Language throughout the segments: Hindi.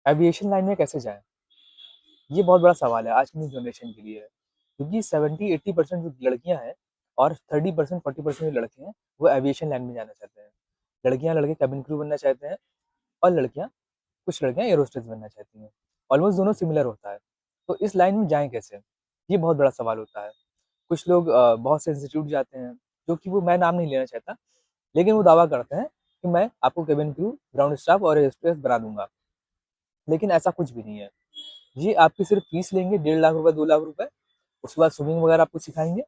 एविएशन लाइन में कैसे जाएँ? ये बहुत बड़ा सवाल है आज की न्यू जनरेशन के लिए। क्योंकि 70-80% जो लड़कियाँ हैं और 30% 40% जो लड़के हैं, वो एविएशन लाइन में जाना चाहते हैं। लड़कियाँ, लड़के केबिन क्रू बनना चाहते हैं और कुछ लड़कियाँ एयर होस्टेस बनना चाहती हैं। ऑलमोस्ट दोनों सिमिलर होता है। तो इस लाइन में जाएँ कैसे? ये बहुत बड़ा सवाल होता है। कुछ लोग बहुत से इंस्टीट्यूट जाते हैं, जो कि वो मैं नाम नहीं लेना चाहता, लेकिन वो दावा करते हैं कि मैं आपको केबिन क्रू, ग्राउंड स्टाफ और एयर होस्टेस बना दूँगा। लेकिन ऐसा कुछ भी नहीं है। ये आपकी सिर्फ फीस लेंगे, 1.5 लाख रुपए, 2 लाख रुपए। उसके बाद स्विमिंग वगैरह आपको सिखाएंगे,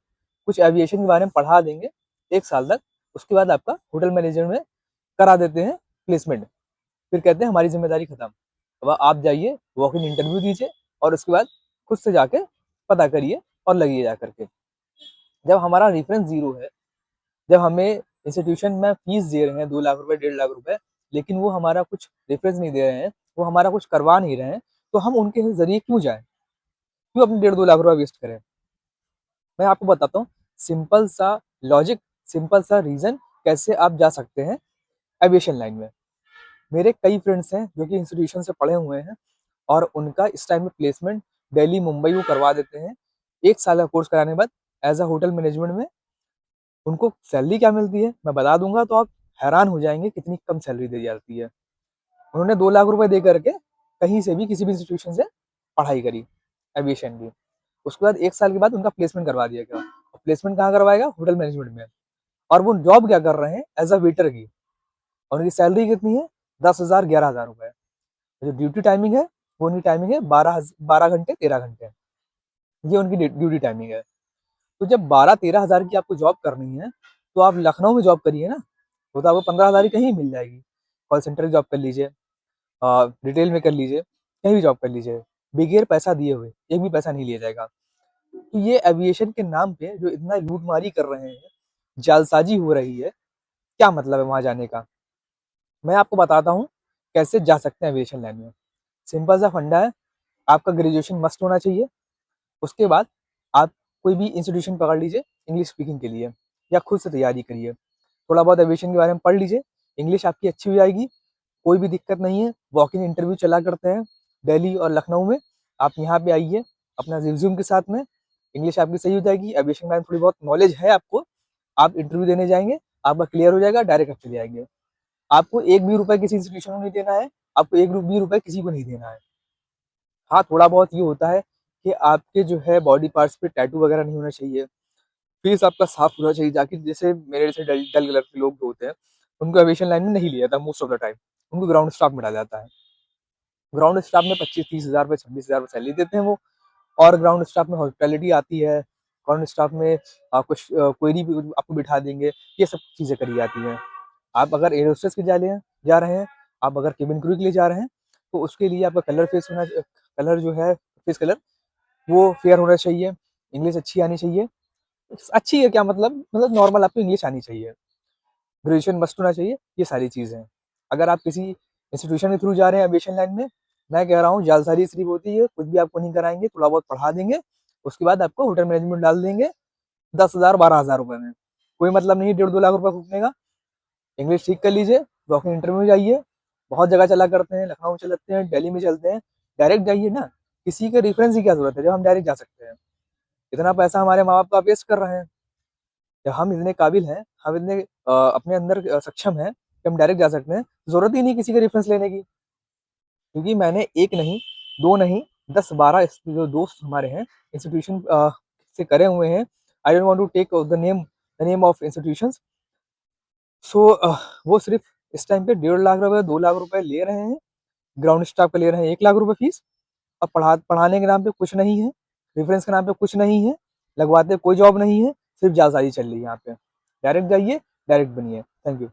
कुछ एविएशन के बारे में पढ़ा देंगे 1 साल तक। उसके बाद आपका होटल मैनेजमेंट में करा देते हैं प्लेसमेंट। फिर कहते हैं हमारी जिम्मेदारी खत्म। अब आप जाइए, वॉक इन इंटरव्यू दीजिए और उसके बाद खुद से जाके पता करिए और लगिए जा करके। जब हमारा रेफरेंस जीरो है, जब हमें इंस्टीट्यूशन में फीस दे रहे हैं 2 लाख रुपए, 1.5 लाख रुपए, लेकिन वो हमारा कुछ रेफरेंस नहीं दे रहे हैं, वो हमारा कुछ करवा नहीं रहे हैं, तो हम उनके जरिए क्यों जाएं? क्यों अपने 1.5-2 लाख रुपए वेस्ट करें? मैं आपको बताता हूँ सिंपल सा लॉजिक, सिंपल सा रीजन कैसे आप जा सकते हैं एविएशन लाइन में। मेरे कई फ्रेंड्स हैं जो कि इंस्टीट्यूशन से पढ़े हुए हैं और उनका इस टाइम में प्लेसमेंट दिल्ली, मुंबई वो करवा देते हैं। 1 साल का कोर्स कराने के बाद एज अ होटल मैनेजमेंट में उनको सैलरी क्या मिलती है मैं बता दूंगा, तो आप हैरान हो जाएंगे कितनी कम सैलरी दी जाती है। उन्होंने 2 लाख रुपए दे करके कहीं से भी किसी भी इंस्टीट्यूशन से पढ़ाई करी एविएशन की। उसके बाद 1 साल के बाद उनका प्लेसमेंट करवा दिया गया। प्लेसमेंट कहाँ करवाएगा? होटल मैनेजमेंट में। और वो जॉब क्या कर रहे हैं? एज अ वेटर की। और उनकी सैलरी कितनी है? 10,000, 11,000 रुपए। जो ड्यूटी टाइमिंग है, वो उनकी टाइमिंग है 12 घंटे, 13 घंटे। ये उनकी ड्यूटी टाइमिंग है। तो जब 12-13 हज़ार की आपको जॉब करनी है, तो आप लखनऊ में जॉब करिए ना। वो तो आपको 15 हज़ार ही कहीं मिल जाएगी। कॉल सेंटर की जॉब कर लीजिए, रिटेल में कर लीजिए, कहीं भी जॉब कर लीजिए, बगैर पैसा दिए हुए, एक भी पैसा नहीं लिया जाएगा। तो ये एविएशन के नाम पे जो इतना लूटमारी कर रहे हैं, जालसाजी हो रही है, क्या मतलब है वहां जाने का? मैं आपको बताता हूँ कैसे जा सकते हैं एविएशन लाइन में। सिंपल सा फंडा है, आपका ग्रेजुएशन मस्ट होना चाहिए। उसके बाद आप कोई भी इंस्टीट्यूशन पकड़ लीजिए इंग्लिश स्पीकिंग के लिए, या खुद से तैयारी करिए। थोड़ा बहुत एविएशन के बारे में पढ़ लीजिए, इंग्लिश आपकी अच्छी हो जाएगी, कोई भी दिक्कत नहीं है। वॉक इन इंटरव्यू चला करते हैं दिल्ली और लखनऊ में। आप यहाँ पे आइए अपना रिज्यूम के साथ में, इंग्लिश आपकी सही हो जाएगी, एविएशन के बारे में थोड़ी बहुत नॉलेज है आपको, आप इंटरव्यू देने जाएंगे, आपका क्लियर हो जाएगा, डायरेक्ट आप चले जाएंगे। आपको एक भी रुपए किसी इंस्टीट्यूशन को नहीं देना है, आपको एक भी रुपए किसी को नहीं देना है। हाँ, थोड़ा बहुत ये होता है कि आपके जो है बॉडी पार्ट्स पे टैटू वगैरह नहीं होना चाहिए, फेस आपका साफ होना चाहिए, ताकि जैसे मेरे जैसे डल डल कलर के लोग जो होते हैं, उनको एविएशन लाइन में नहीं लिया जाता मोस्ट ऑफ द टाइम। उनको ग्राउंड स्टाफ में डाला जाता है। ग्राउंड स्टाफ में 25-30 हज़ार रुपये, 26 हज़ार रुपये सैलरी देते हैं वो। और ग्राउंड स्टाफ में हॉस्पिटैलिटी आती है, ग्राउंड स्टाफ में कुछ क्वेरी भी आपको बिठा देंगे, ये सब चीज़ें करी जाती हैं। आप अगर एयर होस्टेस के जा रहे हैं, आप अगर केबिन क्रू के लिए जा रहे हैं, तो उसके लिए आपका कलर जो है फेस कलर, वो फेयर होना चाहिए, इंग्लिश अच्छी आनी चाहिए। अच्छी है क्या मतलब नॉर्मल आपको इंग्लिश आनी चाहिए, ग्रेजुएशन मस्ट होना चाहिए, ये सारी चीज़ें हैं। अगर आप किसी इंस्टीट्यूशन के थ्रू जा रहे हैं एविएशन लाइन में, मैं कह रहा हूँ जालसाजी सिर्फ होती है, कुछ भी आपको नहीं कराएंगे, थोड़ा बहुत पढ़ा देंगे, उसके बाद आपको होटल मैनेजमेंट डाल देंगे 10,000, 12,000 रुपये में। कोई मतलब नहीं 1.5-2 लाख रुपये फूकने का। इंग्लिश ठीक कर लीजिए, वॉकिंग इंटरव्यू में जाइए, बहुत जगह चला करते हैं, लखनऊ चलते हैं, दिल्ली में चलते हैं, डायरेक्ट जाइए ना। किसी के रेफरेंस की क्या जरूरत है जब हम डायरेक्ट जा सकते हैं? इतना पैसा हमारे माँ बाप का वेस्ट कर रहे हैं। जब हम इतने काबिल हैं, हम इतने अपने अंदर सक्षम हैं कि हम डायरेक्ट जा सकते हैं, जरूरत ही नहीं किसी का रेफरेंस लेने की। क्योंकि मैंने एक नहीं, दो नहीं, 10-12 जो दोस्त हमारे हैं इंस्टीट्यूशन से करे हुए हैं। I don't want to take the name of institutions. So वो सिर्फ इस टाइम पे 1.5 लाख रुपए, 2 लाख रुपए ले रहे हैं। ग्राउंड स्टाफ का ले रहे हैं 1 लाख रुपए फीस। अब पढ़ाने के नाम पे कुछ नहीं है, रेफरेंस के नाम पे कुछ नहीं है, लगवाते कोई जॉब नहीं है, सिर्फ जालसाजी चल रही है यहाँ पे। डायरेक्ट जाइए, डायरेक्ट बनिए। Thank you.